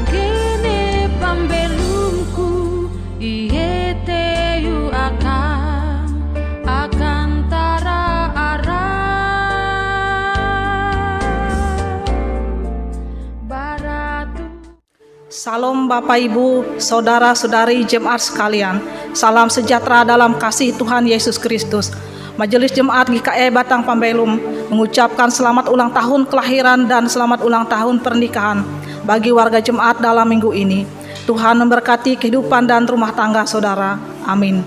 kene pambelumku iete yu akan tara baratu. Salam Bapak Ibu, Saudara-saudari jemaat sekalian. Salam sejahtera dalam kasih Tuhan Yesus Kristus. Majelis Jemaat GKE Batang Pambelum mengucapkan selamat ulang tahun kelahiran dan selamat ulang tahun pernikahan bagi warga jemaat dalam minggu ini. Tuhan memberkati kehidupan dan rumah tangga saudara. Amin.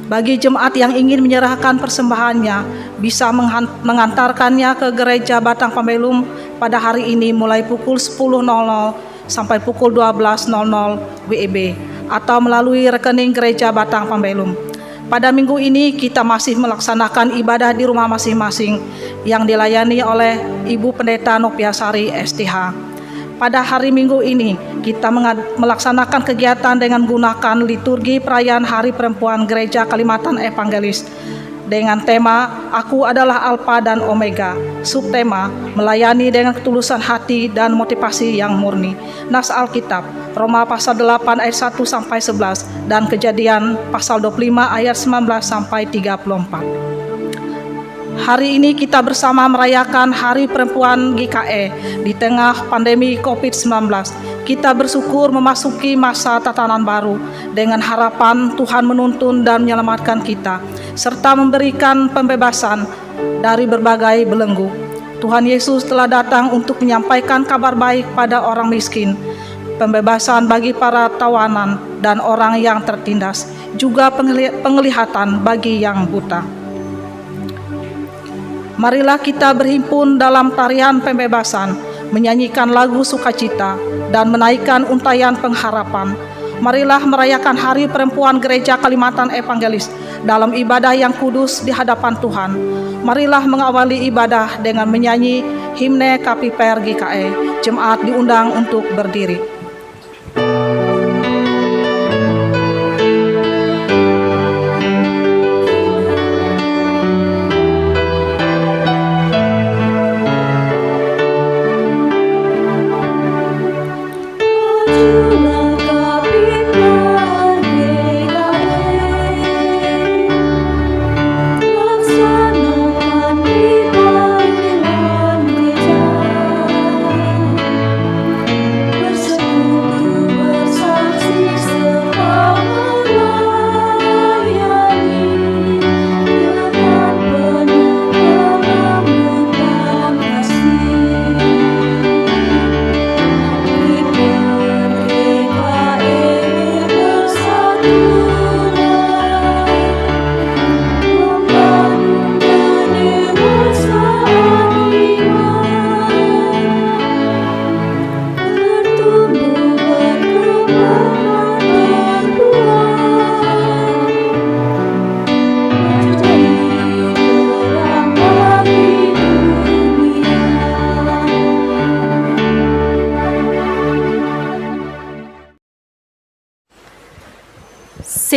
Bagi jemaat yang ingin menyerahkan persembahannya, bisa mengantarkannya ke gereja Batang Pambelum pada hari ini mulai pukul 10.00 sampai pukul 12.00 WIB atau melalui rekening gereja Batang Pambelum. Pada minggu ini kita masih melaksanakan ibadah di rumah masing-masing yang dilayani oleh Ibu Pendeta Nopiasari STH. Pada hari Minggu ini kita melaksanakan kegiatan dengan menggunakan liturgi perayaan Hari Perempuan Gereja Kalimantan Evangelis dengan tema Aku adalah Alfa dan Omega. Subtema melayani dengan ketulusan hati dan motivasi yang murni. Nas Alkitab Roma pasal 8 ayat 1 sampai 11 dan Kejadian pasal 25 ayat 19 sampai 34. Hari ini kita bersama merayakan Hari Perempuan GKE di tengah pandemi COVID-19. Kita bersyukur memasuki masa tatanan baru dengan harapan Tuhan menuntun dan menyelamatkan kita, serta memberikan pembebasan dari berbagai belenggu. Tuhan Yesus telah datang untuk menyampaikan kabar baik pada orang miskin, pembebasan bagi para tawanan dan orang yang tertindas, juga penglihatan bagi yang buta. Marilah kita berhimpun dalam tarian pembebasan, menyanyikan lagu sukacita, dan menaikkan untayan pengharapan. Marilah merayakan Hari Perempuan Gereja Kalimantan Evangelis dalam ibadah yang kudus di hadapan Tuhan. Marilah mengawali ibadah dengan menyanyi himne KPPR GKE. Jemaat diundang untuk berdiri.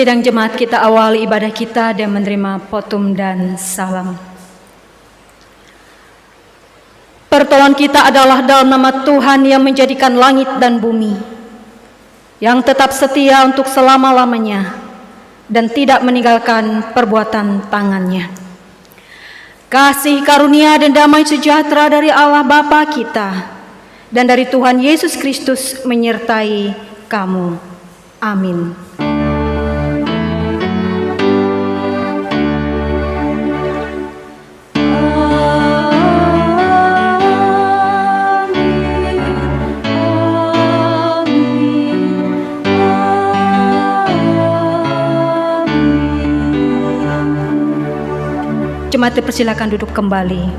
Sidang jemaat, kita awali ibadah kita dan menerima potum dan salam. Pertolongan kita adalah dalam nama Tuhan yang menjadikan langit dan bumi, yang tetap setia untuk selama-lamanya dan tidak meninggalkan perbuatan tangannya. Kasih karunia dan damai sejahtera dari Allah Bapa kita dan dari Tuhan Yesus Kristus menyertai kamu. Amin. Jemaat dipersilakan duduk kembali.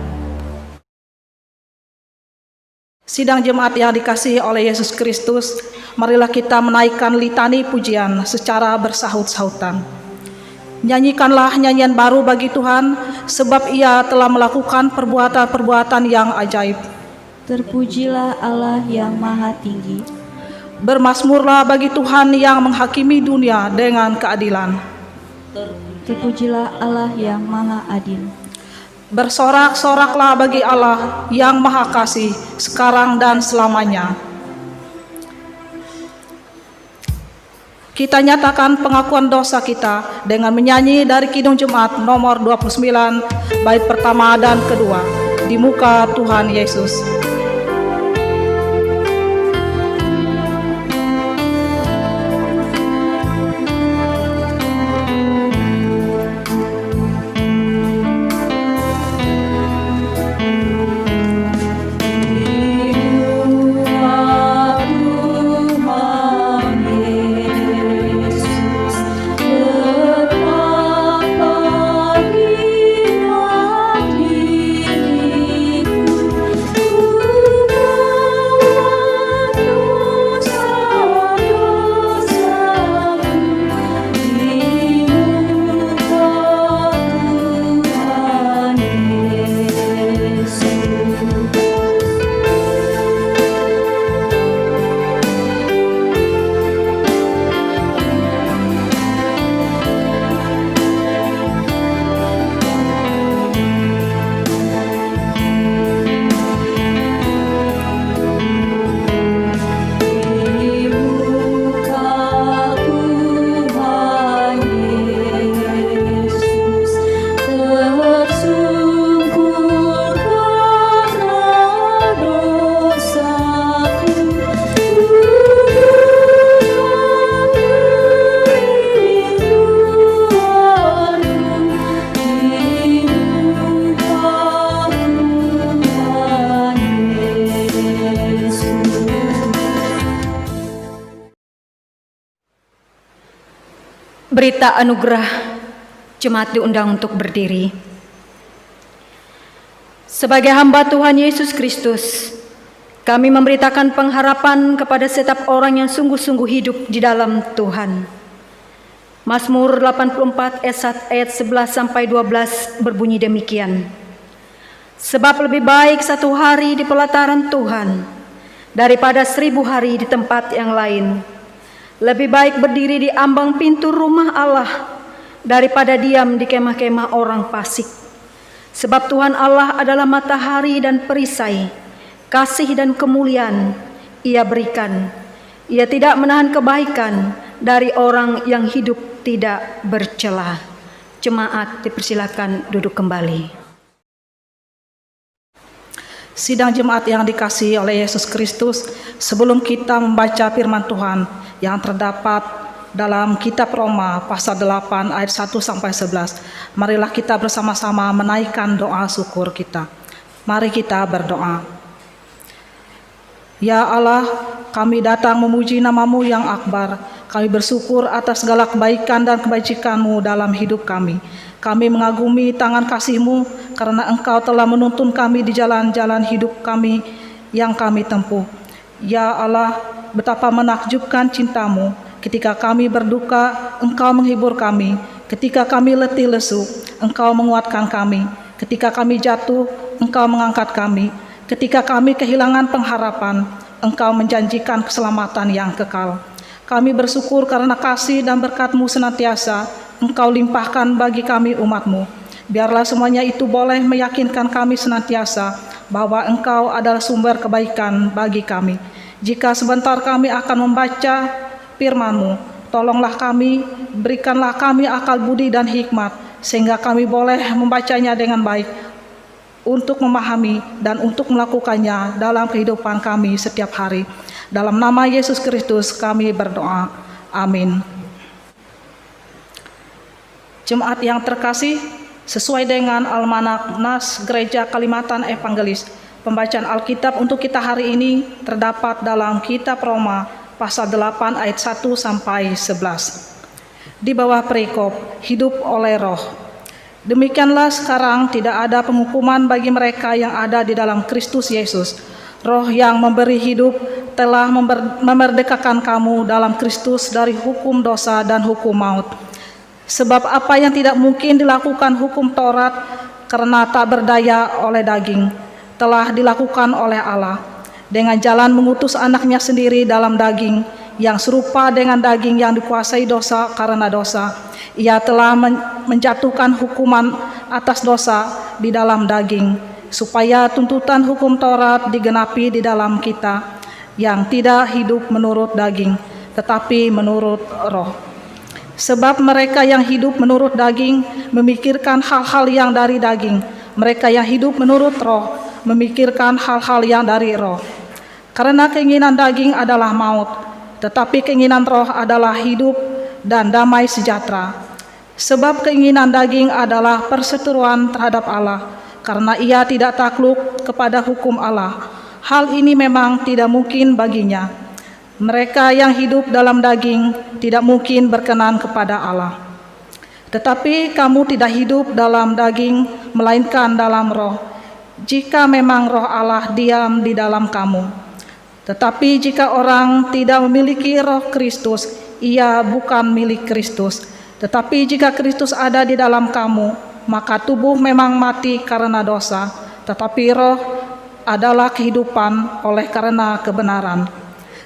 Sidang jemaat yang dikasihi oleh Yesus Kristus, marilah kita menaikkan litani pujian secara bersahut-sahutan. Nyanyikanlah nyanyian baru bagi Tuhan, sebab Ia telah melakukan perbuatan-perbuatan yang ajaib. Terpujilah Allah yang Maha Tinggi. Bermasmurlah bagi Tuhan yang menghakimi dunia dengan keadilan. Terpujilah Allah yang Maha Adil. Bersorak-soraklah bagi Allah yang Maha Kasih sekarang dan selamanya. Kita nyatakan pengakuan dosa kita dengan menyanyi dari Kidung Jemaat nomor 29, bait pertama dan kedua, di muka Tuhan Yesus. Berita anugerah, jemaat diundang untuk berdiri. Sebagai hamba Tuhan Yesus Kristus, kami memberitakan pengharapan kepada setiap orang yang sungguh-sungguh hidup di dalam Tuhan. Mazmur 84 ayat 11 sampai 12 berbunyi demikian. Sebab lebih baik satu hari di pelataran Tuhan daripada 1000 hari di tempat yang lain. Lebih baik berdiri di ambang pintu rumah Allah daripada diam di kemah-kemah orang fasik. Sebab Tuhan Allah adalah matahari dan perisai, kasih dan kemuliaan Ia berikan. Ia tidak menahan kebaikan dari orang yang hidup tidak bercela. Jemaat dipersilakan duduk kembali. Sidang jemaat yang dikasihi oleh Yesus Kristus, sebelum kita membaca firman Tuhan yang terdapat dalam kitab Roma pasal 8 ayat 1 sampai 11, marilah kita bersama-sama menaikkan doa syukur kita. Mari kita berdoa. Ya Allah, kami datang memuji nama-Mu yang akbar. Kami bersyukur atas segala kebaikan dan kebajikan-Mu dalam hidup kami. Kami mengagumi tangan kasih-Mu karena Engkau telah menuntun kami di jalan-jalan hidup kami yang kami tempuh. Ya Allah, betapa menakjubkan cinta-Mu. Ketika kami berduka, Engkau menghibur kami. Ketika kami letih lesu, Engkau menguatkan kami. Ketika kami jatuh, Engkau mengangkat kami. Ketika kami kehilangan pengharapan, Engkau menjanjikan keselamatan yang kekal. Kami bersyukur karena kasih dan berkat-Mu senantiasa Engkau limpahkan bagi kami umat-Mu. Biarlah semuanya itu boleh meyakinkan kami senantiasa bahwa Engkau adalah sumber kebaikan bagi kami. Jika sebentar kami akan membaca firman-Mu, tolonglah kami, berikanlah kami akal budi dan hikmat, sehingga kami boleh membacanya dengan baik, untuk memahami dan untuk melakukannya dalam kehidupan kami setiap hari. Dalam nama Yesus Kristus kami berdoa. Amin. Jemaat yang terkasih, sesuai dengan Almanak Nas Gereja Kalimantan Evangelis, pembacaan Alkitab untuk kita hari ini terdapat dalam kitab Roma pasal 8 ayat 1 sampai 11. Di bawah perikop hidup oleh roh. Demikianlah sekarang tidak ada penghukuman bagi mereka yang ada di dalam Kristus Yesus. Roh yang memberi hidup telah memerdekakan kamu dalam Kristus dari hukum dosa dan hukum maut. Sebab apa yang tidak mungkin dilakukan hukum Taurat karena tak berdaya oleh daging, telah dilakukan oleh Allah dengan jalan mengutus anaknya sendiri dalam daging, yang serupa dengan daging yang dikuasai dosa karena dosa. Ia telah menjatuhkan hukuman atas dosa di dalam daging, supaya tuntutan hukum Taurat digenapi di dalam kita yang tidak hidup menurut daging, tetapi menurut roh. Sebab mereka yang hidup menurut daging memikirkan hal-hal yang dari daging, mereka yang hidup menurut roh memikirkan hal-hal yang dari roh. Karena keinginan daging adalah maut, tetapi keinginan roh adalah hidup dan damai sejahtera. Sebab keinginan daging adalah perseteruan terhadap Allah, karena ia tidak takluk kepada hukum Allah. Hal ini memang tidak mungkin baginya. Mereka yang hidup dalam daging tidak mungkin berkenan kepada Allah. Tetapi kamu tidak hidup dalam daging, melainkan dalam roh, jika memang roh Allah diam di dalam kamu. Tetapi jika orang tidak memiliki roh Kristus, ia bukan milik Kristus. Tetapi jika Kristus ada di dalam kamu, maka tubuh memang mati karena dosa, tetapi roh adalah kehidupan oleh karena kebenaran.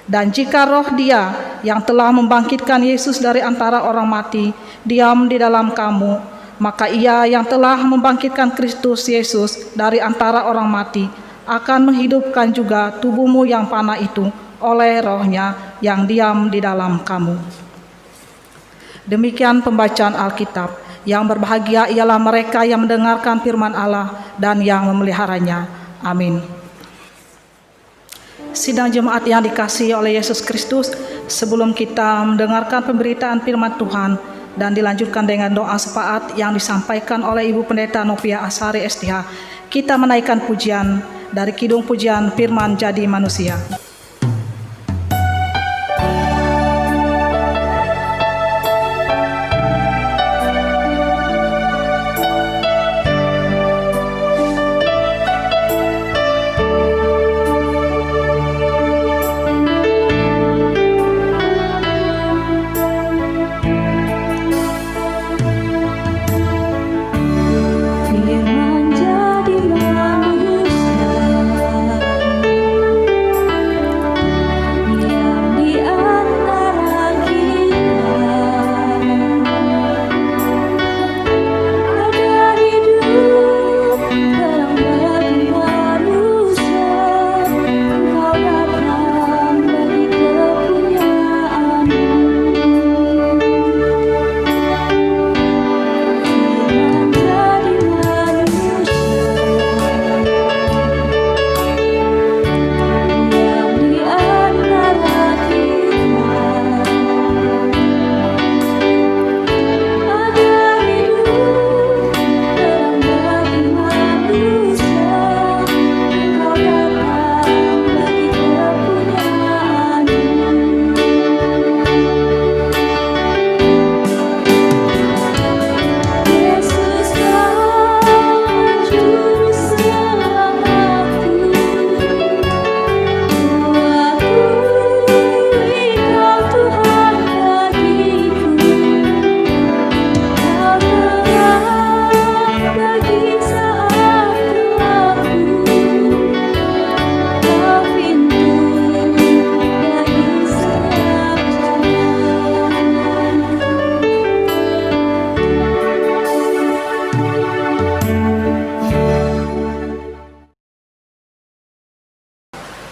Dan jika roh Dia yang telah membangkitkan Yesus dari antara orang mati diam di dalam kamu, maka Ia yang telah membangkitkan Kristus Yesus dari antara orang mati akan menghidupkan juga tubuhmu yang fana itu oleh roh-Nya yang diam di dalam kamu. Demikian pembacaan Alkitab. Yang berbahagia ialah mereka yang mendengarkan firman Allah dan yang memeliharanya. Amin. Sidang jemaat yang dikasihi oleh Yesus Kristus, sebelum kita mendengarkan pemberitaan firman Tuhan dan dilanjutkan dengan doa syafaat yang disampaikan oleh Ibu Pendeta Novia Asari STH, kita menaikkan pujian dari Kidung Pujian Firman Jadi Manusia.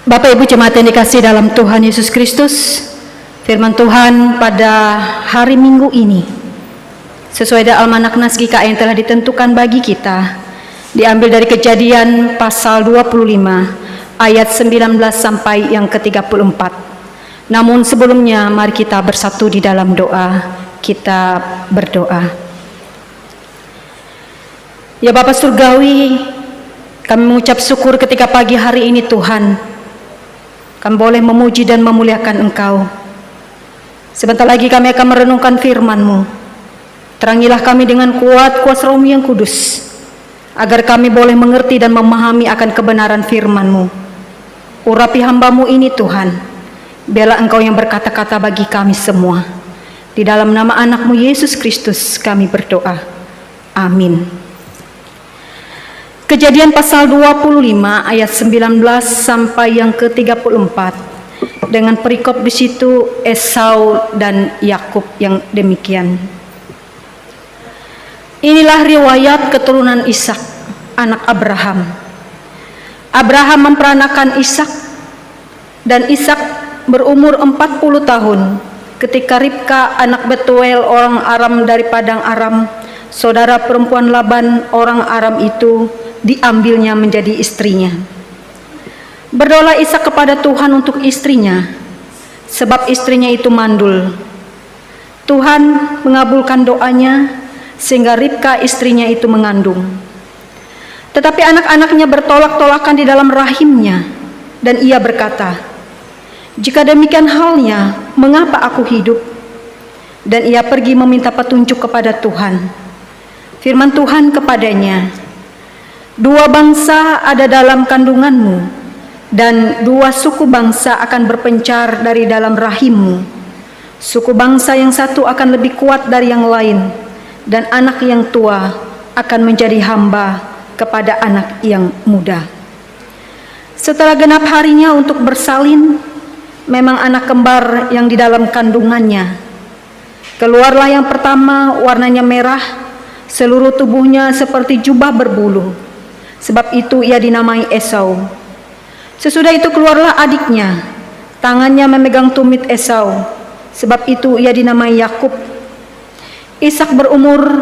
Bapak Ibu jemaat yang dikasihi dalam Tuhan Yesus Kristus, firman Tuhan pada hari Minggu ini sesuai dengan almanak Nas GKI yang telah ditentukan bagi kita diambil dari Kejadian pasal 25 ayat 19 sampai yang ke-34. Namun sebelumnya mari kita bersatu di dalam doa. Kita berdoa. Ya Bapa Surgawi, kami mengucap syukur ketika pagi hari ini Tuhan, kami boleh memuji dan memuliakan Engkau. Sebentar lagi kami akan merenungkan firman-Mu. Terangilah kami dengan kuat kuasa Roh-Mu yang kudus, agar kami boleh mengerti dan memahami akan kebenaran firman-Mu. Urapi hamba-Mu ini Tuhan, biarlah Engkau yang berkata-kata bagi kami semua. Di dalam nama anak-Mu Yesus Kristus kami berdoa. Amin. Kejadian pasal 25 ayat 19 sampai yang ke-34 dengan perikop di situ Esau dan Yakub yang demikian. Inilah riwayat keturunan Ishak, anak Abraham. Abraham memperanakan Ishak dan Ishak berumur 40 tahun ketika Ribka anak Betuel orang Aram dari padang Aram, saudara perempuan Laban orang Aram itu, diambilnya menjadi istrinya. Berdoalah Ishak kepada Tuhan untuk istrinya, sebab istrinya itu mandul. Tuhan mengabulkan doanya, sehingga Ribka istrinya itu mengandung. Tetapi anak-anaknya bertolak-tolakan di dalam rahimnya, dan ia berkata, "Jika demikian halnya, mengapa aku hidup?" Dan ia pergi meminta petunjuk kepada Tuhan. Firman Tuhan kepadanya, "Dua bangsa ada dalam kandunganmu, dan dua suku bangsa akan berpencar dari dalam rahimmu. Suku bangsa yang satu akan lebih kuat dari yang lain, dan anak yang tua akan menjadi hamba kepada anak yang muda." Setelah genap harinya untuk bersalin, memang anak kembar yang di dalam kandungannya. Keluarlah yang pertama, warnanya merah, seluruh tubuhnya seperti jubah berbulu. Sebab itu ia dinamai Esau. Sesudah itu keluarlah adiknya, tangannya memegang tumit Esau. Sebab itu ia dinamai Yakub. Ishak berumur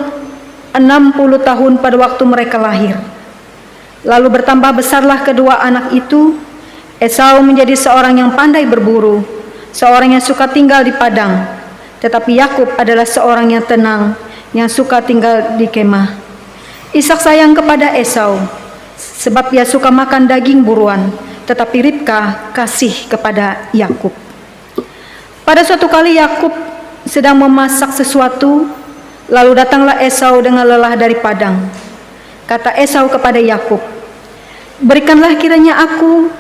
60 tahun pada waktu mereka lahir. Lalu bertambah besarlah kedua anak itu. Esau menjadi seorang yang pandai berburu, seorang yang suka tinggal di padang. Tetapi Yakub adalah seorang yang tenang, yang suka tinggal di kemah. Ishak sayang kepada Esau, sebab ia suka makan daging buruan. Tetapi Ribka kasih kepada Yakub. Pada suatu kali Yakub sedang memasak sesuatu, lalu datanglah Esau dengan lelah dari padang. Kata Esau kepada Yakub, "Berikanlah kiranya aku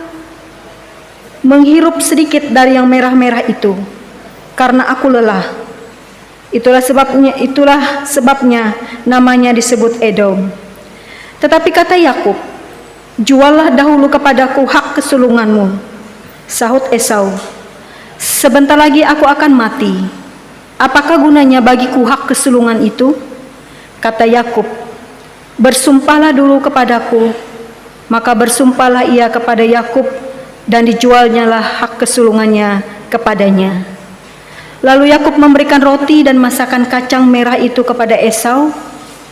menghirup sedikit dari yang merah-merah itu, karena aku lelah." Itulah sebabnya namanya disebut Edom. Tetapi kata Yakub, "Juallah dahulu kepadaku hak kesulunganmu." Sahut Esau, "Sebentar lagi aku akan mati. Apakah gunanya bagiku hak kesulungan itu?" Kata Yakub, "Bersumpahlah dulu kepadaku." Maka bersumpahlah ia kepada Yakub, dan dijualnyalah hak kesulungannya kepadanya. Lalu Yakub memberikan roti dan masakan kacang merah itu kepada Esau.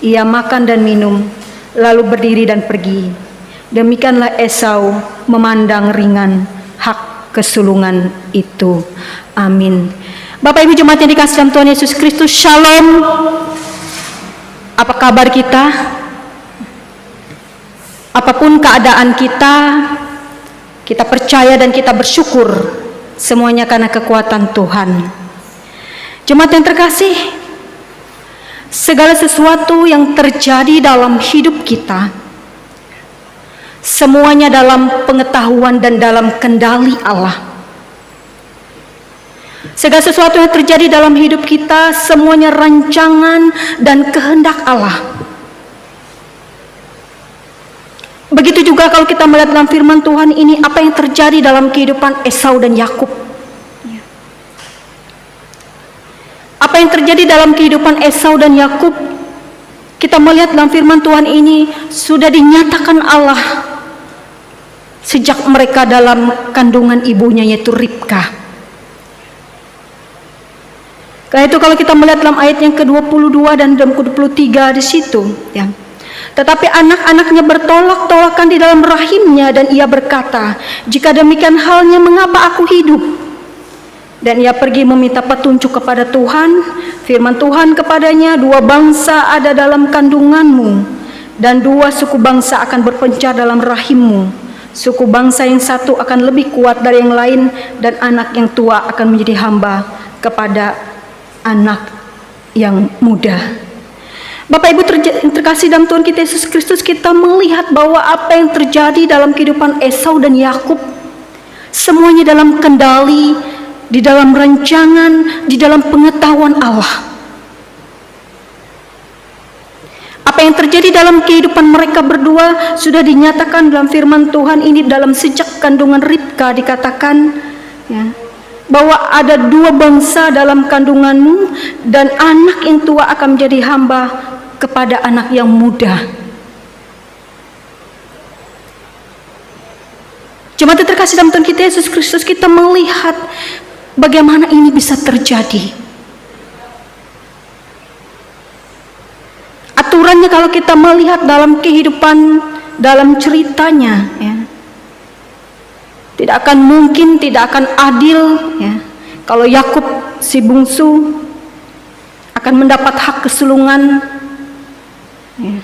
Ia makan dan minum, lalu berdiri dan pergi. Demikianlah Esau memandang ringan hak kesulungan itu. Amin. Bapak Ibu jemaat yang dikasihi dalam Tuhan Yesus Kristus, Shalom. Apa kabar kita? Apapun keadaan kita percaya dan kita bersyukur semuanya karena kekuatan Tuhan. Jemaat yang terkasih, segala sesuatu yang terjadi dalam hidup kita, semuanya dalam pengetahuan dan dalam kendali Allah. Segala sesuatu yang terjadi dalam hidup kita, semuanya rancangan dan kehendak Allah. Begitu juga kalau kita melihat dalam firman Tuhan ini, apa yang terjadi dalam kehidupan Esau dan Yakub. Apa yang terjadi dalam kehidupan Esau dan Yakub, kita melihat dalam firman Tuhan ini sudah dinyatakan Allah sejak mereka dalam kandungan ibunya, yaitu Ribka. Karena itu kalau kita melihat dalam ayat yang ke-22 dan ke-23 di situ, ya. Tetapi anak-anaknya bertolak-tolakan di dalam rahimnya, dan ia berkata, "Jika demikian halnya, mengapa aku hidup?" Dan ia pergi meminta petunjuk kepada Tuhan. Firman Tuhan kepadanya, "Dua bangsa ada dalam kandunganmu, dan dua suku bangsa akan berpencar dalam rahimmu. Suku bangsa yang satu akan lebih kuat dari yang lain, dan anak yang tua akan menjadi hamba kepada anak yang muda." Bapak Ibu terkasih dalam Tuhan kita Yesus Kristus, kita melihat bahwa apa yang terjadi dalam kehidupan Esau dan Yakub, semuanya dalam kendali, di dalam rancangan, di dalam pengetahuan Allah. Apa yang terjadi dalam kehidupan mereka berdua sudah dinyatakan dalam firman Tuhan ini. Dalam sejak kandungan Ribka dikatakan, ya, bahwa ada dua bangsa dalam kandunganmu, dan anak yang tua akan menjadi hamba kepada anak yang muda. Jemaat terkasih dalam Tuhan kita Yesus Kristus, kita melihat Bagaimana ini bisa terjadi? Aturannya kalau kita melihat dalam kehidupan, dalam ceritanya, ya, tidak akan mungkin, tidak akan adil, ya, kalau Yakub si bungsu akan mendapat hak kesulungan. Ya.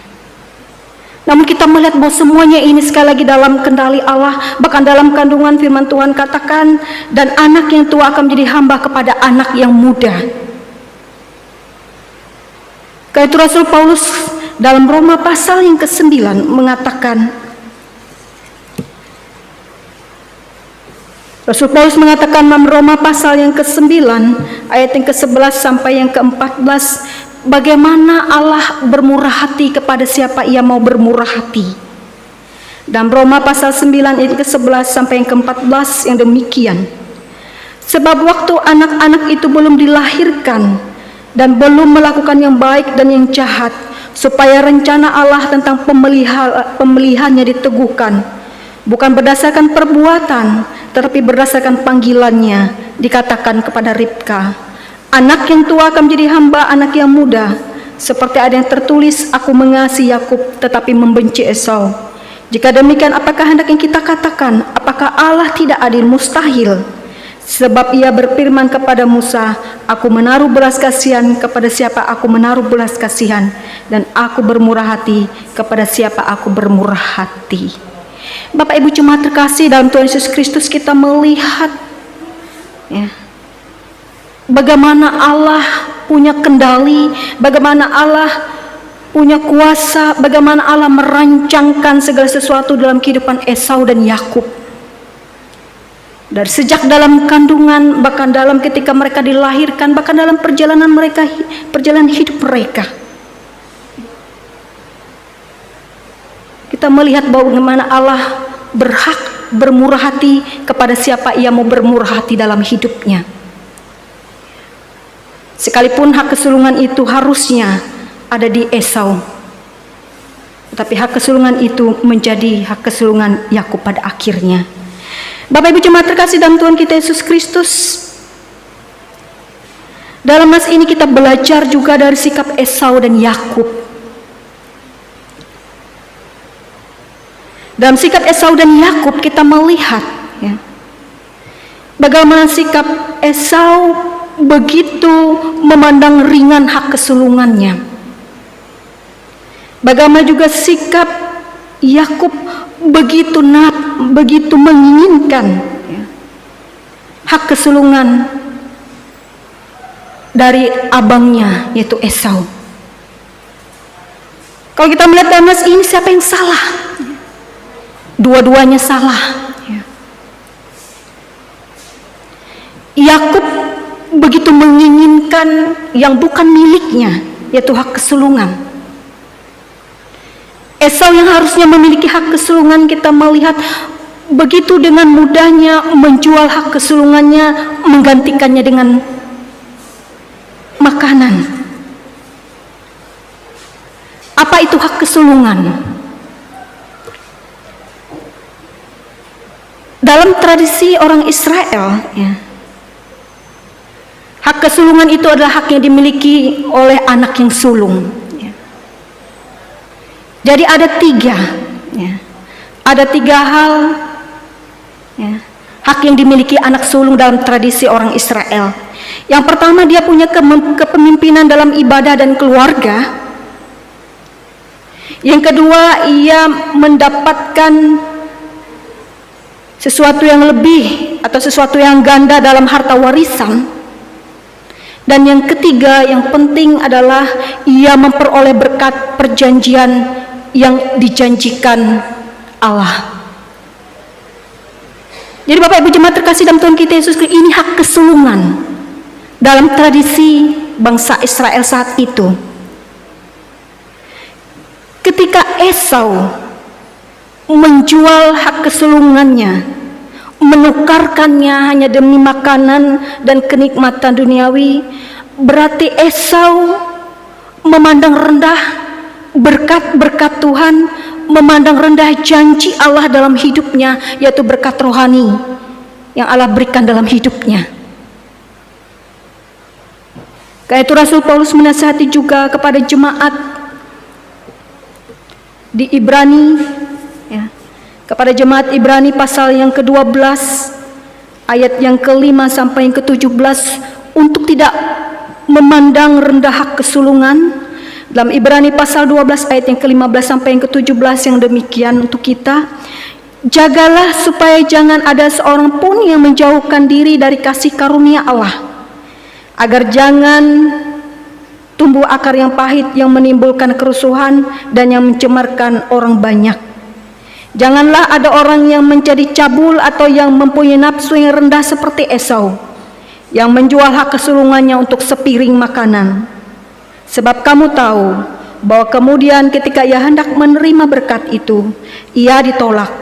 Namun kita melihat bahwa semuanya ini sekali lagi dalam kendali Allah. Bahkan dalam kandungan firman Tuhan katakan, dan anak yang tua akan menjadi hamba kepada anak yang muda. Karena itu Rasul Paulus dalam Roma pasal yang ke-9 mengatakan, Rasul Paulus mengatakan dalam Roma pasal yang ke-9 ayat yang ke-11 sampai yang ke-14, bagaimana Allah bermurah hati kepada siapa Ia mau bermurah hati. Dalam Roma pasal 9 ayat ke-11 sampai yang ke-14 yang demikian. Sebab waktu anak-anak itu belum dilahirkan dan belum melakukan yang baik dan yang jahat, supaya rencana Allah tentang pemilihannya diteguhkan, bukan berdasarkan perbuatan, tetapi berdasarkan panggilannya, dikatakan kepada Ribka, anak yang tua akan menjadi hamba anak yang muda, seperti ada yang tertulis, aku mengasihi Yakub tetapi membenci Esau. Jika demikian, apakah hendak yang kita katakan? Apakah Allah tidak adil? Mustahil. Sebab Ia berfirman kepada Musa, aku menaruh belas kasihan kepada siapa aku menaruh belas kasihan, dan aku bermurah hati kepada siapa aku bermurah hati. Bapak Ibu jemaat terkasih dalam Tuhan Yesus Kristus, kita melihat, ya, bagaimana Allah punya kendali, bagaimana Allah punya kuasa, bagaimana Allah merancangkan segala sesuatu dalam kehidupan Esau dan Yakub. Dari sejak dalam kandungan, bahkan dalam ketika mereka dilahirkan, bahkan dalam perjalanan mereka, perjalanan hidup mereka. Kita melihat bahwa bagaimana Allah berhak bermurah hati kepada siapa Ia mau bermurah hati dalam hidupnya. Sekalipun hak kesulungan itu harusnya ada di Esau, tetapi hak kesulungan itu menjadi hak kesulungan Yakub pada akhirnya. Bapak Ibu jemaat terkasih dalam Tuhan kita Yesus Kristus, dalam mas ini kita belajar juga dari sikap Esau dan Yakub. Dalam sikap Esau dan Yakub kita melihat, ya, bagaimana sikap Esau begitu memandang ringan hak kesulungannya. Bagaimana juga sikap Yakub begitu menginginkan, ya, hak kesulungan dari abangnya yaitu Esau. Kalau kita melihat dalam nas ini, siapa yang salah? Dua-duanya salah. Ya. Yakub begitu menginginkan yang bukan miliknya, yaitu hak kesulungan. Esau yang harusnya memiliki hak kesulungan, kita melihat begitu dengan mudahnya menjual hak kesulungannya, menggantikannya dengan makanan. Apa itu hak kesulungan? Dalam tradisi orang Israel, ya, hak kesulungan itu adalah hak yang dimiliki oleh anak yang sulung. Jadi ada tiga, ya, ada tiga hal, ya, hak yang dimiliki anak sulung dalam tradisi orang Israel. Yang pertama, dia punya kepemimpinan dalam ibadah dan keluarga. Yang kedua, ia mendapatkan sesuatu yang lebih atau sesuatu yang ganda dalam harta warisan. Dan yang ketiga, yang penting adalah ia memperoleh berkat perjanjian yang dijanjikan Allah. Jadi Bapak Ibu jemaat terkasih dalam Tuhan kita Yesus Kristus, ini hak kesulungan dalam tradisi bangsa Israel saat itu. Ketika Esau menjual hak kesulungannya, menukarkannya hanya demi makanan dan kenikmatan duniawi, berarti Esau memandang rendah berkat-berkat Tuhan, memandang rendah janji Allah dalam hidupnya, yaitu berkat rohani yang Allah berikan dalam hidupnya. Karena itu Rasul Paulus menasihati juga kepada jemaat di Ibrani, ya, kepada jemaat Ibrani pasal yang ke-12 ayat yang ke-5 sampai yang ke-17 untuk tidak memandang rendah hak kesulungan. Dalam Ibrani pasal 12 ayat yang ke-15 sampai yang ke-17 yang demikian untuk kita. Jagalah supaya jangan ada seorang pun yang menjauhkan diri dari kasih karunia Allah, agar jangan tumbuh akar yang pahit yang menimbulkan kerusuhan dan yang mencemarkan orang banyak. Janganlah ada orang yang menjadi cabul atau yang mempunyai nafsu yang rendah seperti Esau, yang menjual hak kesulungannya untuk sepiring makanan. Sebab kamu tahu bahwa kemudian ketika ia hendak menerima berkat itu, ia ditolak,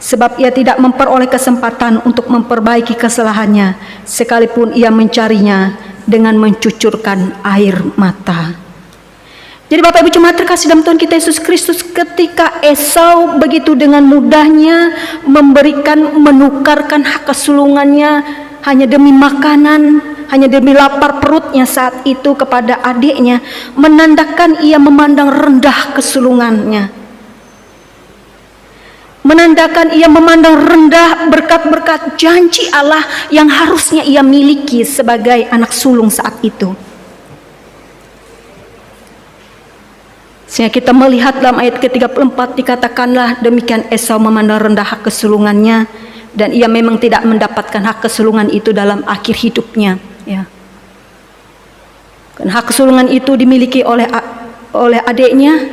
sebab ia tidak memperoleh kesempatan untuk memperbaiki kesalahannya, sekalipun ia mencarinya dengan mencucurkan air mata. Jadi Bapak Ibu Jemaat terkasih dalam Tuhan kita Yesus Kristus, ketika Esau begitu dengan mudahnya menukarkan hak kesulungannya hanya demi makanan, hanya demi lapar perutnya saat itu kepada adiknya, menandakan ia memandang rendah kesulungannya, menandakan ia memandang rendah berkat-berkat janji Allah yang harusnya ia miliki sebagai anak sulung saat itu. Sehingga kita melihat dalam ayat ke-34 dikatakanlah demikian Esau memandang rendah hak kesulungannya, dan ia memang tidak mendapatkan hak kesulungan itu dalam akhir hidupnya, ya. Dan hak kesulungan itu dimiliki oleh adiknya,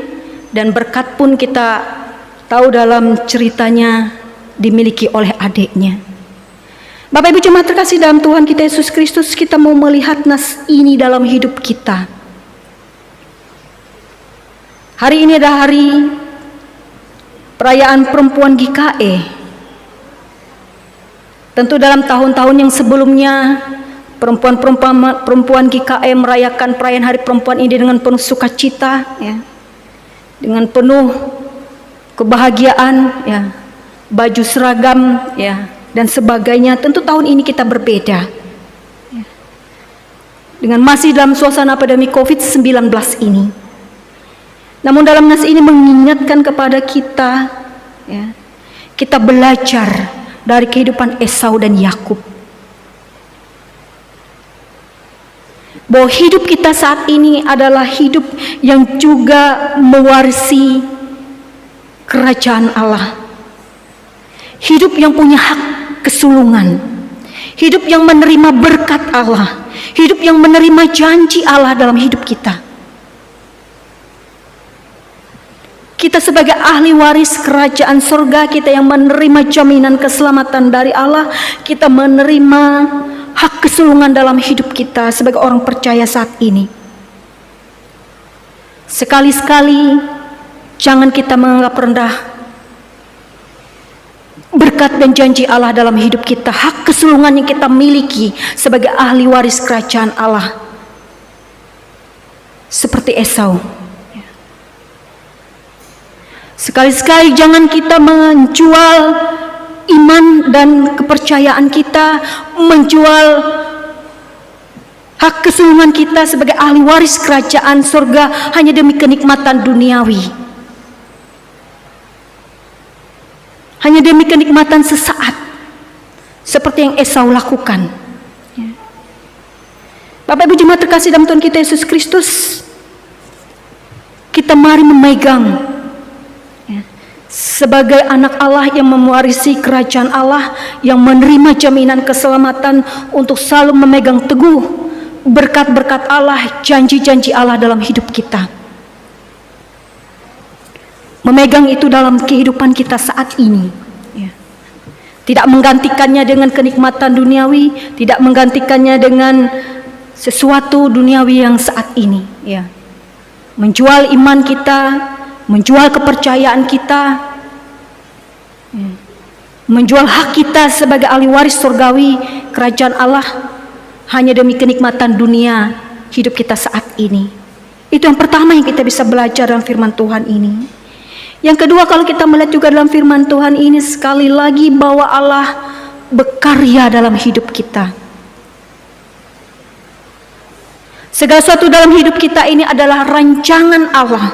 dan berkat pun kita tahu dalam ceritanya dimiliki oleh adiknya. Bapak Ibu Jemaat terkasih dalam Tuhan kita Yesus Kristus, kita mau melihat nas ini dalam hidup kita. Hari ini adalah hari perayaan perempuan GKE. Tentu dalam tahun-tahun yang sebelumnya perempuan GKE merayakan perayaan Hari Perempuan ini dengan penuh sukacita, ya, dengan penuh kebahagiaan, ya, baju seragam, ya, dan sebagainya. Tentu tahun ini kita berbeda, ya, dengan masih dalam suasana pandemi COVID-19 ini. Namun dalam nas ini mengingatkan kepada kita, ya, kita belajar dari kehidupan Esau dan Yakub, bahwa hidup kita saat ini adalah hidup yang juga mewarisi kerajaan Allah, hidup yang punya hak kesulungan, hidup yang menerima berkat Allah, hidup yang menerima janji Allah dalam hidup kita. Kita sebagai ahli waris kerajaan surga, kita yang menerima jaminan keselamatan dari Allah, kita menerima hak kesulungan dalam hidup kita sebagai orang percaya saat ini. Sekali-sekali jangan kita menganggap rendah berkat dan janji Allah dalam hidup kita, hak kesulungan yang kita miliki sebagai ahli waris kerajaan Allah, seperti Esau. Sekali-sekali jangan kita menjual iman dan kepercayaan kita, menjual hak kesulungan kita sebagai ahli waris kerajaan surga hanya demi kenikmatan duniawi, hanya demi kenikmatan sesaat, seperti yang Esau lakukan. Bapak Ibu Jemaat terkasih dalam Tuhan kita Yesus Kristus, kita mari memegang sebagai anak Allah yang mewarisi kerajaan Allah, yang menerima jaminan keselamatan untuk selalu memegang teguh berkat-berkat Allah, janji-janji Allah dalam hidup kita. Memegang itu dalam kehidupan kita saat ini, ya. Tidak menggantikannya dengan kenikmatan duniawi, tidak menggantikannya dengan sesuatu duniawi yang saat ini, ya. Menjual iman kita, menjual kepercayaan kita, menjual hak kita sebagai ahli waris surgawi kerajaan Allah hanya demi kenikmatan dunia hidup kita saat ini. Itu yang pertama yang kita bisa belajar dalam firman Tuhan ini. Yang kedua, kalau kita melihat juga dalam firman Tuhan ini sekali lagi bahwa Allah bekarya dalam hidup kita. Segala sesuatu dalam hidup kita ini adalah rancangan Allah.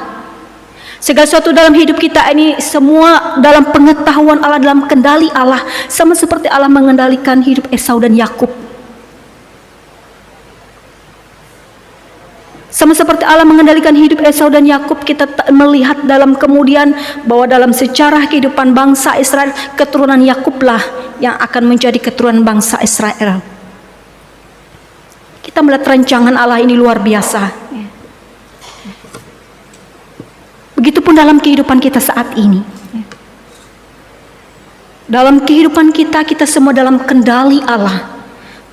Segala sesuatu dalam hidup kita ini semua dalam pengetahuan Allah, dalam kendali Allah. Sama seperti Allah mengendalikan hidup Esau dan Yakub. Sama seperti Allah mengendalikan hidup Esau dan Yakub, kita melihat dalam kemudian bahwa dalam sejarah kehidupan bangsa Israel, keturunan Yakublah yang akan menjadi keturunan bangsa Israel. Kita melihat rancangan Allah ini luar biasa. Begitupun dalam kehidupan kita saat ini. Dalam kehidupan kita, kita semua dalam kendali Allah.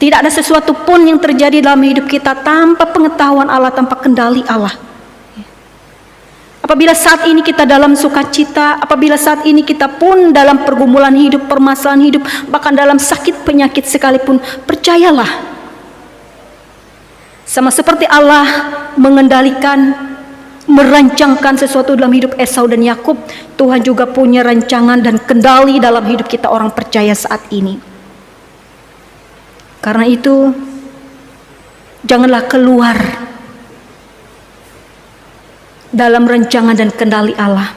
Tidak ada sesuatu pun yang terjadi dalam hidup kita tanpa pengetahuan Allah, tanpa kendali Allah. Apabila saat ini kita dalam sukacita, apabila saat ini kita pun dalam pergumulan hidup, permasalahan hidup, bahkan dalam sakit penyakit sekalipun, percayalah. Sama seperti Allah mengendalikan, merancangkan sesuatu dalam hidup Esau dan Yakub, Tuhan juga punya rancangan dan kendali dalam hidup kita orang percaya saat ini. Karena itu, janganlah keluar dalam rancangan dan kendali Allah.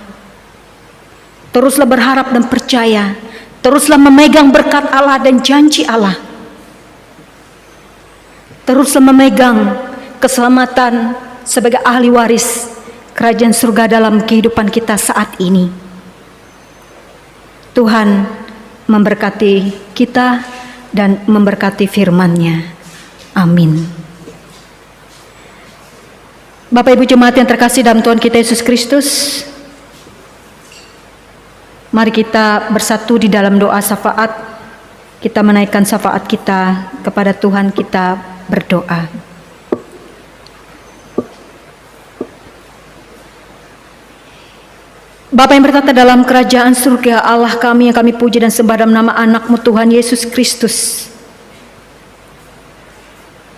Teruslah berharap dan percaya. Teruslah memegang berkat Allah dan janji Allah. Teruslah memegang keselamatan sebagai ahli waris kerajaan surga dalam kehidupan kita saat ini. Tuhan memberkati kita dan memberkati firman-Nya. Amin. Bapak Ibu jemaat yang terkasih dalam Tuhan kita Yesus Kristus, mari kita bersatu di dalam doa syafaat. Kita menaikkan syafaat kita kepada Tuhan, kita berdoa. Bapa yang bertata dalam kerajaan surga, Allah kami yang kami puji dan sembah dalam nama anak-Mu Tuhan Yesus Kristus.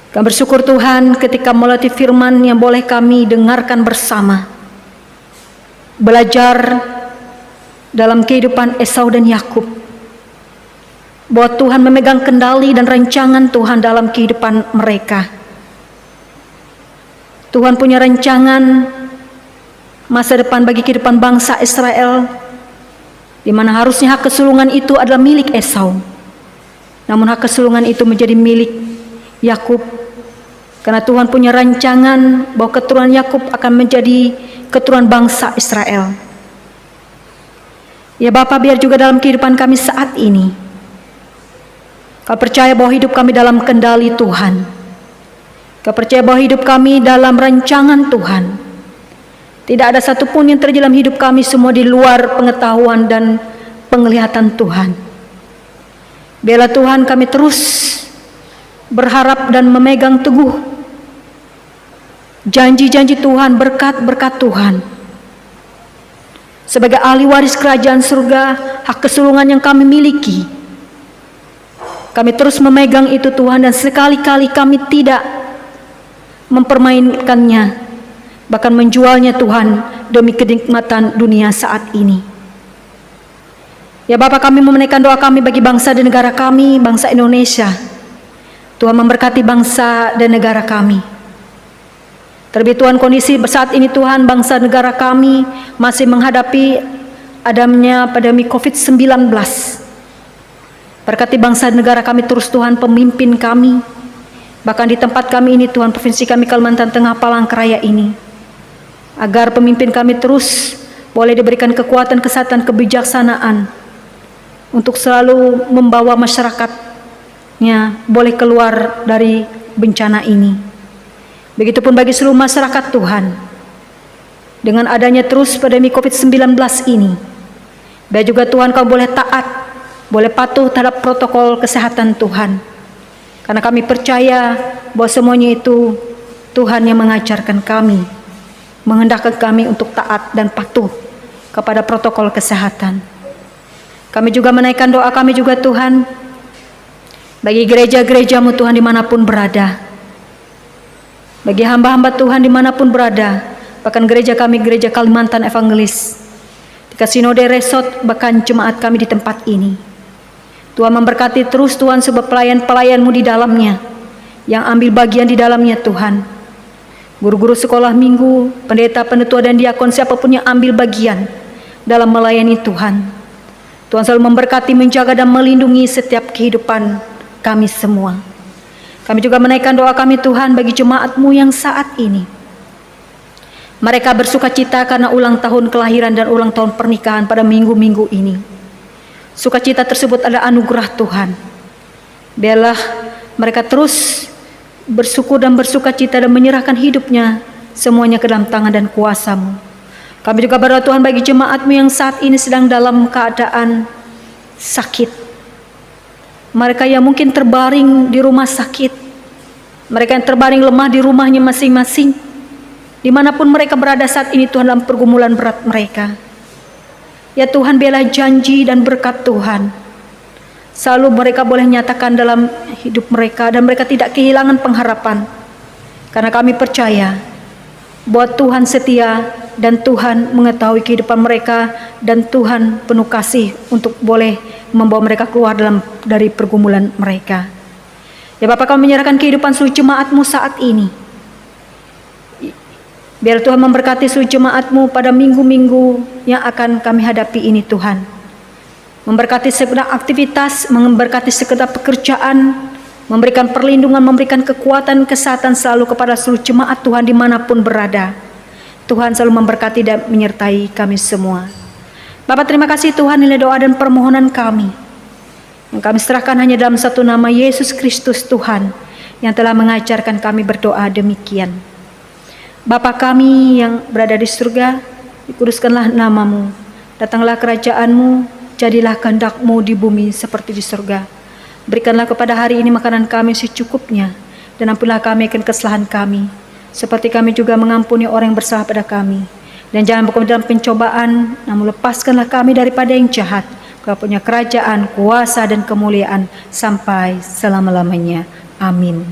Kami bersyukur Tuhan ketika melalui firman yang boleh kami dengarkan bersama. Belajar dalam kehidupan Esau dan Yakub. Bahwa Tuhan memegang kendali dan rancangan Tuhan dalam kehidupan mereka. Tuhan punya rancangan masa depan bagi kehidupan bangsa Israel, di mana harusnya hak kesulungan itu adalah milik Esau, namun hak kesulungan itu menjadi milik Yakub, karena Tuhan punya rancangan bahwa keturunan Yakub akan menjadi keturunan bangsa Israel. Ya Bapa, biar juga dalam kehidupan kami saat ini, kau percaya bahwa hidup kami dalam kendali Tuhan, kau percaya bahwa hidup kami dalam rancangan Tuhan. Tidak ada satupun yang terjadi dalam hidup kami, semua di luar pengetahuan dan penglihatan Tuhan. Biarlah Tuhan kami terus berharap dan memegang teguh janji-janji Tuhan, berkat-berkat Tuhan. Sebagai ahli waris kerajaan surga, hak kesulungan yang kami miliki, kami terus memegang itu Tuhan, dan sekali-kali kami tidak mempermainkannya, bahkan menjualnya Tuhan demi kenikmatan dunia saat ini. Ya Bapa, kami memenaikkan doa kami bagi bangsa dan negara kami, bangsa Indonesia. Tuhan memberkati bangsa dan negara kami. Terlebih Tuhan, kondisi saat ini Tuhan, bangsa negara kami masih menghadapi adanya pandemi COVID-19. Berkati bangsa dan negara kami terus Tuhan, pemimpin kami, bahkan di tempat kami ini Tuhan, provinsi kami Kalimantan Tengah, Palangkaraya ini, agar pemimpin kami terus boleh diberikan kekuatan, kesehatan, kebijaksanaan untuk selalu membawa masyarakatnya boleh keluar dari bencana ini. Begitupun bagi seluruh masyarakat Tuhan, dengan adanya terus pandemi COVID-19 ini, biar juga Tuhan kau boleh taat, boleh patuh terhadap protokol kesehatan Tuhan, karena kami percaya bahwa semuanya itu Tuhan yang mengajarkan kami, menghendakkan kami untuk taat dan patuh kepada protokol kesehatan. Kami juga menaikkan doa kami juga Tuhan, bagi gereja-gereja-Mu Tuhan dimanapun berada, bagi hamba-hamba Tuhan dimanapun berada, bahkan gereja kami, gereja Kalimantan Evangelis, di Sinode Resort, bahkan jemaat kami di tempat ini. Tuhan memberkati terus Tuhan sebab pelayan-pelayan-Mu di dalamnya, yang ambil bagian di dalamnya Tuhan. guru-guru sekolah minggu, pendeta, penetua, dan diakon, siapapun yang ambil bagian dalam melayani Tuhan. Tuhan selalu memberkati, menjaga, dan melindungi setiap kehidupan kami semua. Kami juga menaikkan doa kami Tuhan bagi jemaat-Mu yang saat ini. Mereka bersuka cita karena ulang tahun kelahiran dan ulang tahun pernikahan pada minggu-minggu ini. Sukacita tersebut adalah anugerah Tuhan. Biarlah mereka terus bersyukur dan bersuka cita dan menyerahkan hidupnya semuanya ke dalam tangan dan kuasa-Mu. Kami juga berdoa Tuhan bagi jemaat-Mu yang saat ini sedang dalam keadaan sakit. Mereka yang mungkin terbaring di rumah sakit, mereka yang terbaring lemah di rumahnya masing-masing, dimanapun mereka berada saat ini Tuhan, dalam pergumulan berat mereka. Ya Tuhan, biarlah janji dan berkat Tuhan selalu mereka boleh nyatakan dalam hidup mereka, dan mereka tidak kehilangan pengharapan. Karena kami percaya bahwa Tuhan setia dan Tuhan mengetahui kehidupan mereka, dan Tuhan penuh kasih untuk boleh membawa mereka keluar dari pergumulan mereka. Ya Bapa, kami menyerahkan kehidupan seluruh jemaat-Mu saat ini. Biar Tuhan memberkati seluruh jemaat-Mu pada minggu-minggu yang akan kami hadapi ini Tuhan. Memberkati segenap aktivitas, memberkati segenap pekerjaan, memberikan perlindungan, memberikan kekuatan, kesehatan selalu kepada seluruh jemaat Tuhan dimanapun berada. Tuhan selalu memberkati dan menyertai kami semua. Bapa, terima kasih Tuhan, nilai doa dan permohonan kami yang kami serahkan hanya dalam satu nama, Yesus Kristus Tuhan, yang telah mengajarkan kami berdoa demikian. Bapa kami yang berada di surga, dikuduskanlah nama-Mu, datanglah kerajaan-Mu, jadilah kehendak-Mu di bumi seperti di surga. Berikanlah kepada hari ini makanan kami secukupnya, dan ampunilah kami akan kesalahan kami, seperti kami juga mengampuni orang yang bersalah pada kami. Dan jangan bawa kami dalam pencobaan, namun lepaskanlah kami daripada yang jahat. Kau punya kerajaan, kuasa, dan kemuliaan sampai selama-lamanya. Amin.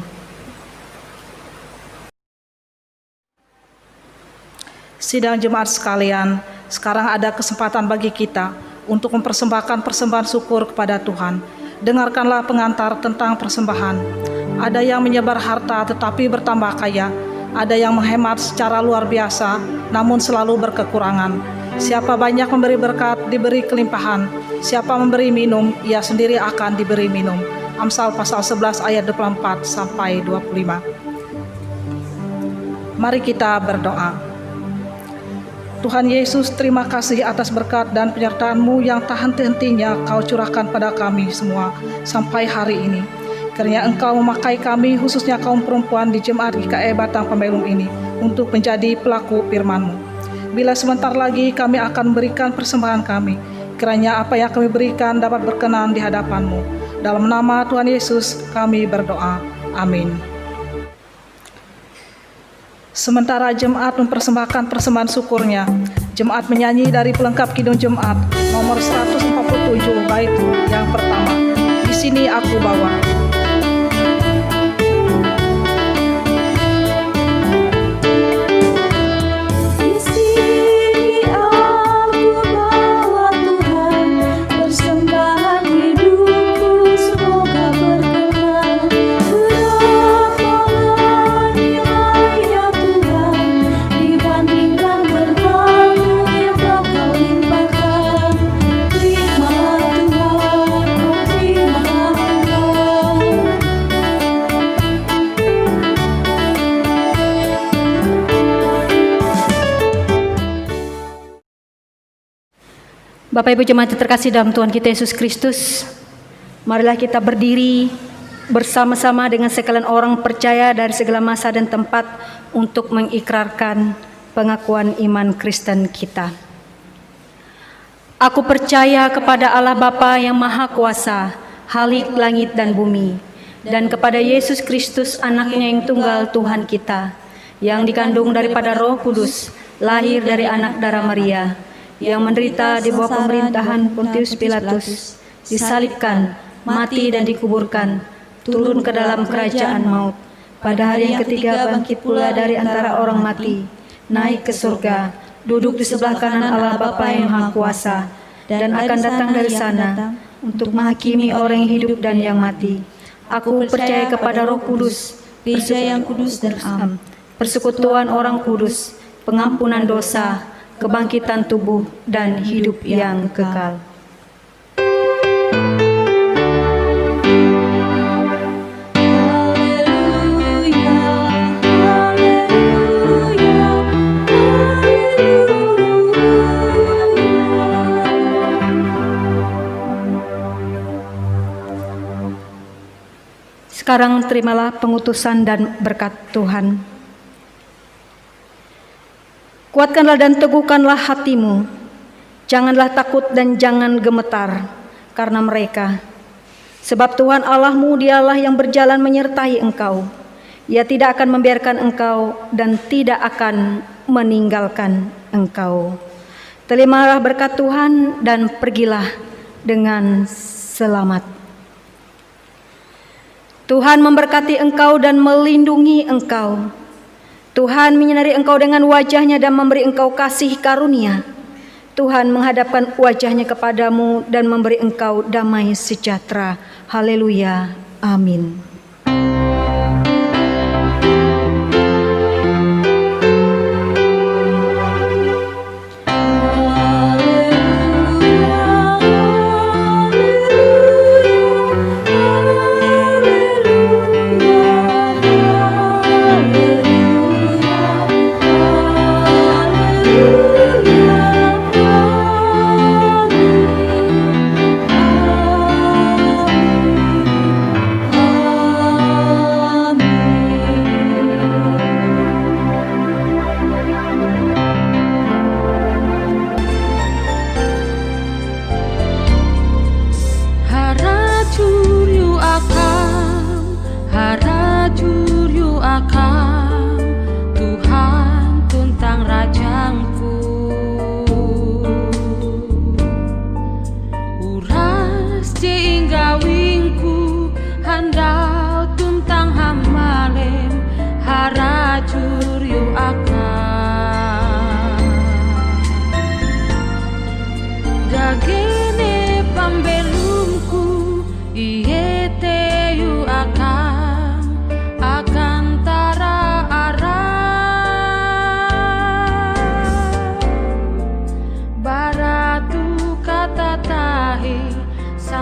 Sidang jemaat sekalian, sekarang ada kesempatan bagi kita untuk mempersembahkan persembahan syukur kepada Tuhan. Dengarkanlah pengantar tentang persembahan. Ada yang menyebar harta tetapi bertambah kaya, ada yang menghemat secara luar biasa namun selalu berkekurangan. Siapa banyak memberi berkat, diberi kelimpahan. Siapa memberi minum, ia sendiri akan diberi minum. Amsal pasal 11 ayat 24 sampai 25. Mari kita berdoa. Tuhan Yesus, terima kasih atas berkat dan penyertaan-Mu yang tak henti-hentinya Kau curahkan pada kami semua sampai hari ini. Kiranya Engkau memakai kami, khususnya kaum perempuan di Jemaat GKE Batang Pembelum ini, untuk menjadi pelaku firman-Mu. Bila sebentar lagi kami akan memberikan persembahan kami, kiranya apa yang kami berikan dapat berkenan di hadapan-Mu. Dalam nama Tuhan Yesus kami berdoa. Amin. Sementara jemaat mempersembahkan persembahan syukurnya, jemaat menyanyi dari pelengkap Kidung Jemaat nomor 147 bait yang pertama, Di Sini Aku Bawa. Bapak Ibu jemaat terkasih dalam Tuhan kita Yesus Kristus, marilah kita berdiri bersama-sama dengan sekalian orang percaya dari segala masa dan tempat untuk mengikrarkan pengakuan iman Kristen kita. Aku percaya kepada Allah Bapa yang Maha Kuasa, Khalik langit dan bumi, dan kepada Yesus Kristus anaknya yang tunggal Tuhan kita, yang dikandung daripada Roh Kudus, lahir dari anak darah Maria, yang menderita di bawah pemerintahan Pontius Pilatus, disalibkan, mati dan dikuburkan, turun ke dalam kerajaan maut. Pada hari yang ketiga bangkit pula dari antara orang mati, naik ke surga, duduk di sebelah kanan Allah Bapa yang Maha Kuasa, dan akan datang dari sana untuk menghakimi orang yang hidup dan yang mati. Aku percaya kepada Roh Kudus, Gereja yang kudus dan am, persekutuan orang kudus, pengampunan dosa, kebangkitan tubuh, dan hidup yang kekal. Sekarang terimalah pengutusan dan berkat Tuhan. Kuatkanlah dan teguhkanlah hatimu. Janganlah takut dan jangan gemetar karena mereka. Sebab Tuhan Allahmu dialah yang berjalan menyertai engkau. Ia tidak akan membiarkan engkau dan tidak akan meninggalkan engkau. Terimalah berkat Tuhan dan pergilah dengan selamat. Tuhan memberkati engkau dan melindungi engkau. Tuhan menyinari engkau dengan wajah-Nya dan memberi engkau kasih karunia. Tuhan menghadapkan wajah-Nya kepadamu dan memberi engkau damai sejahtera. Haleluya. Amin.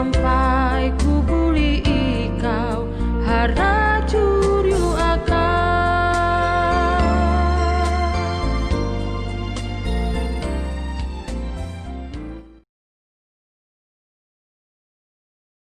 sampai